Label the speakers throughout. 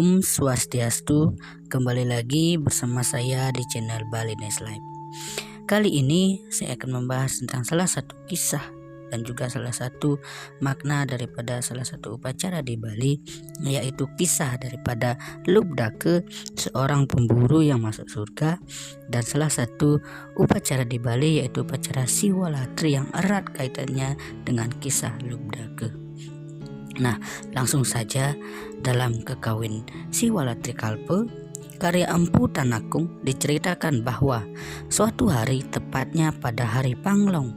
Speaker 1: Om Swastiastu, kembali lagi bersama saya di channel Bali Nice Life. Kali ini saya akan membahas tentang salah satu kisah dan juga salah satu makna daripada salah satu upacara di Bali, yaitu kisah daripada Lubdake, seorang pemburu yang masuk surga, dan salah satu upacara di Bali yaitu upacara Siwalatri yang erat kaitannya dengan kisah Lubdake. Nah, langsung saja dalam Kekawin Siwalatri Kalpe karya Empu Tanakung diceritakan bahwa suatu hari, tepatnya pada hari Panglong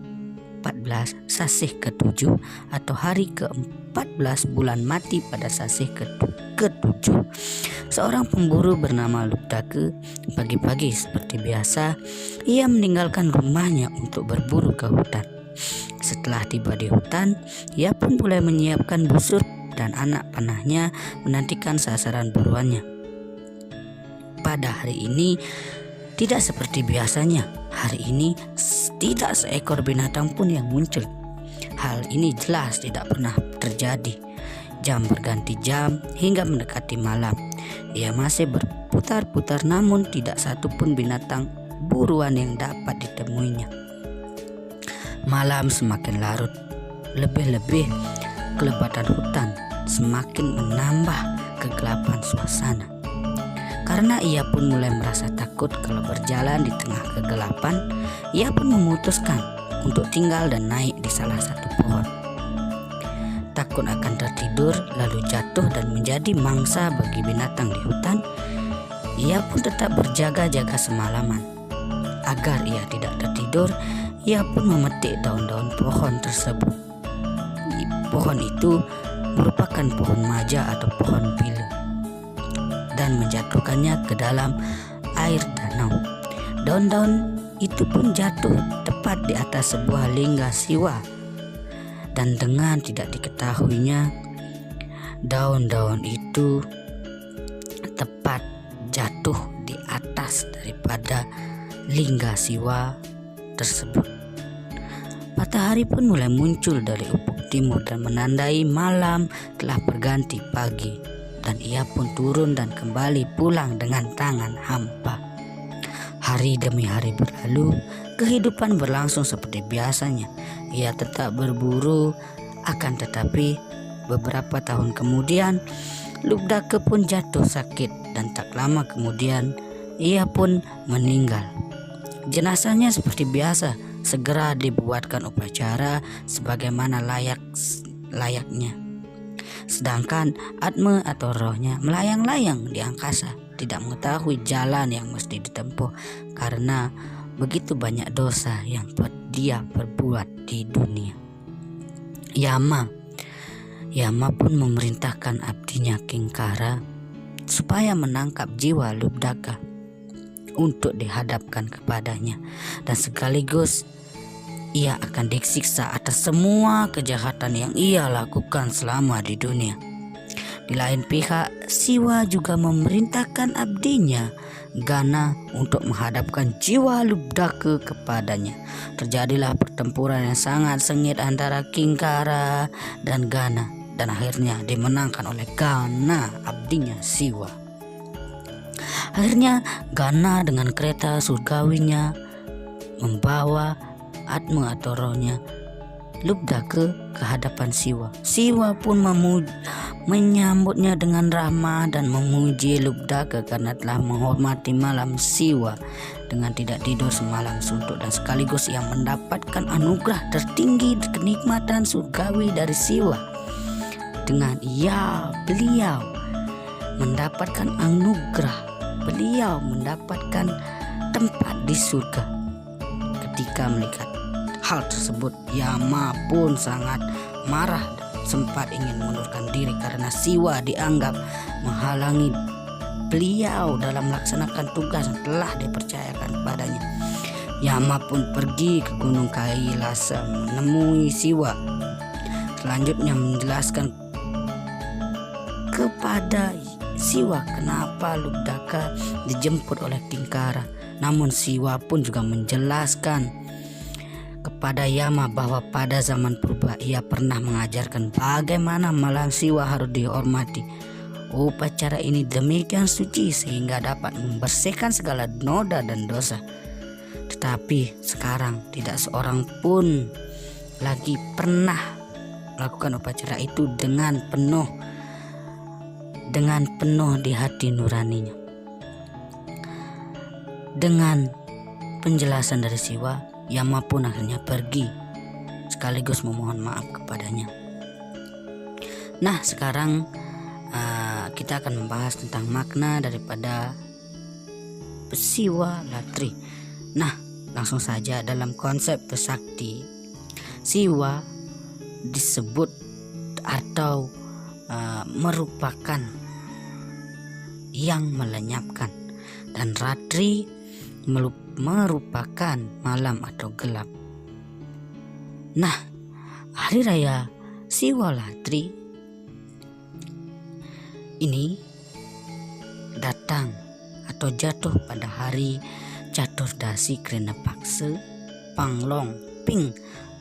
Speaker 1: 14 Sasih ke-7 atau hari ke-14 bulan mati pada Sasih ke-7, seorang pemburu bernama Lubdake pagi-pagi seperti biasa ia meninggalkan rumahnya untuk berburu ke hutan. Setelah tiba di hutan, ia pun mulai menyiapkan busur dan anak panahnya menantikan sasaran buruannya. Pada hari ini tidak seperti biasanya. Hari ini tidak seekor binatang pun yang muncul. Hal ini jelas tidak pernah terjadi. Jam berganti jam hingga mendekati malam. Ia masih berputar-putar, namun tidak satu pun binatang buruan yang dapat ditemuinya. Malam semakin larut, lebih-lebih kelebatan hutan semakin menambah kegelapan suasana. Karena ia pun mulai merasa takut kalau berjalan di tengah kegelapan, ia pun memutuskan untuk tinggal dan naik di salah satu pohon. Takut akan tertidur lalu jatuh dan menjadi mangsa bagi binatang di hutan, ia pun tetap berjaga-jaga semalaman. Agar ia tidak tertidur, ia pun memetik daun-daun pohon tersebut. Pohon itu merupakan pohon maja atau pohon pilu, dan menjatuhkannya ke dalam air danau. Daun-daun itu pun jatuh tepat di atas sebuah lingga siwa, dan dengan tidak diketahuinya, daun-daun itu tepat jatuh di atas daripada lingga siwa tersebut. Matahari pun mulai muncul dari ufuk timur dan menandai malam telah berganti pagi, dan ia pun turun dan kembali pulang dengan tangan hampa. Hari demi hari berlalu, kehidupan berlangsung seperti biasanya. Ia tetap berburu, akan tetapi beberapa tahun kemudian Lubdake pun jatuh sakit, dan tak lama kemudian ia pun meninggal. Jenazahnya seperti biasa segera dibuatkan upacara sebagaimana layaknya. Sedangkan atma atau rohnya melayang-layang di angkasa, tidak mengetahui jalan yang mesti ditempuh karena begitu banyak dosa yang dia perbuat di dunia. Yama pun memerintahkan abdinya Kingkara supaya menangkap jiwa Lubdake untuk dihadapkan kepadanya, dan sekaligus ia akan disiksa atas semua kejahatan yang ia lakukan selama di dunia. Di lain pihak, Siwa juga memerintahkan abdinya Gana untuk menghadapkan jiwa Lubdake kepadanya. Terjadilah pertempuran yang sangat sengit antara Kingkara dan Gana, dan akhirnya dimenangkan oleh Gana, abdinya Siwa. Akhirnya Gana dengan kereta surgawinya membawa atma atau rohnya Lubdake ke hadapan Siwa. Siwa pun menyambutnya dengan ramah dan memuji Lubdake karena telah menghormati malam Siwa dengan tidak tidur semalam suntuk, dan sekaligus ia mendapatkan anugerah tertinggi kenikmatan surgawi dari Siwa. Dengan beliau mendapatkan anugerah, beliau mendapatkan tempat di surga. Ketika melihat hal tersebut, Yama pun sangat marah dan sempat ingin mengundurkan diri karena Siwa dianggap menghalangi beliau dalam melaksanakan tugas yang telah dipercayakan kepadanya. Yama pun pergi ke Gunung Kailasa menemui Siwa. Selanjutnya menjelaskan kepada Siwa kenapa Lubdake dijemput oleh Kingkara. Namun Siwa pun juga menjelaskan kepada Yama bahwa pada zaman purba ia pernah mengajarkan bagaimana malam Siwa harus dihormati. Upacara ini demikian suci sehingga dapat membersihkan segala noda dan dosa. Tetapi sekarang tidak seorang pun lagi pernah melakukan upacara itu dengan penuh di hati nuraninya. Dengan penjelasan dari Siwa, Yama pun akhirnya pergi sekaligus memohon maaf kepadanya. Nah, sekarang kita akan membahas tentang makna daripada Siwa Latri. Nah, langsung saja dalam konsep Trisakti, Siwa disebut atau merupakan yang melenyapkan, dan Ratri merupakan malam atau gelap. Nah, hari raya Siwa Latri ini datang atau jatuh pada hari Caturdasi Krena Paksa Panglong Ping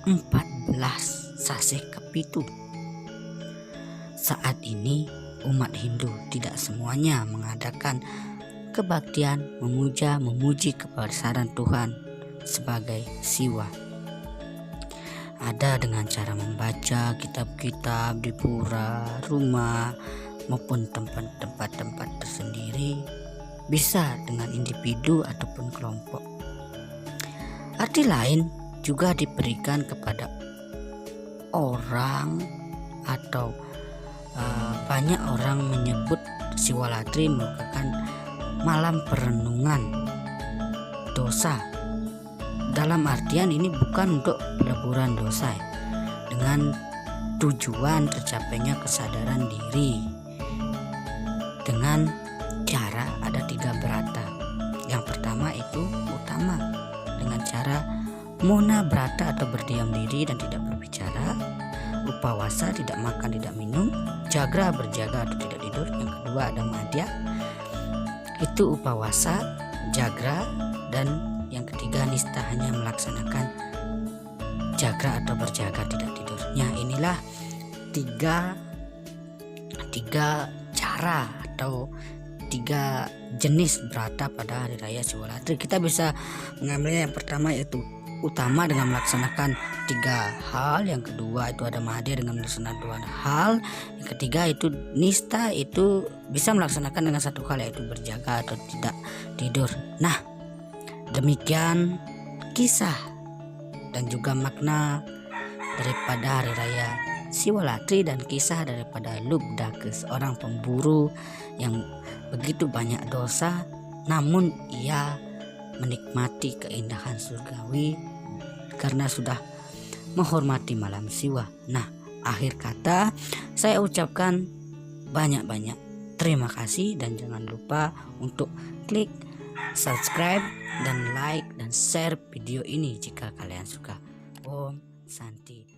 Speaker 1: 14 Sasih Kepitu. Saat ini umat Hindu tidak semuanya mengadakan kebaktian memuji kebesaran Tuhan sebagai Siwa. Ada dengan cara membaca kitab-kitab di pura, rumah, maupun tempat-tempat tersendiri, bisa dengan individu ataupun kelompok. Arti lain juga diberikan kepada orang atau banyak orang menyebut Siwa Latri merupakan malam perenungan dosa. Dalam artian ini bukan untuk peleburan dosa ya, dengan tujuan tercapainya kesadaran diri dengan cara ada 3 berata. Yang pertama itu utama dengan cara mona berata atau berdiam diri dan tidak berbicara, upawasa tidak makan tidak minum, jagra berjaga atau tidak tidur. Yang kedua ada madya, itu upawasa, jagra, dan yang ketiga nista, hanya melaksanakan jagra atau berjaga tidak tidurnya. Inilah tiga cara atau 3 jenis berata pada hari raya Siwa Latri. Kita bisa mengambilnya yang pertama yaitu utama dengan melaksanakan 3 hal, yang kedua itu ada madya dengan melaksanakan 2 hal, yang ketiga itu nista, itu bisa melaksanakan dengan 1 hal yaitu berjaga atau tidak tidur. Nah, demikian kisah dan juga makna daripada hari raya Siwa Latri dan kisah daripada Lubdaka, seorang pemburu yang begitu banyak dosa namun ia menikmati keindahan surgawi karena sudah menghormati malam Siwa. Nah, akhir kata saya ucapkan banyak-banyak terima kasih dan jangan lupa untuk klik subscribe dan like dan share video ini jika kalian suka. Om Santi.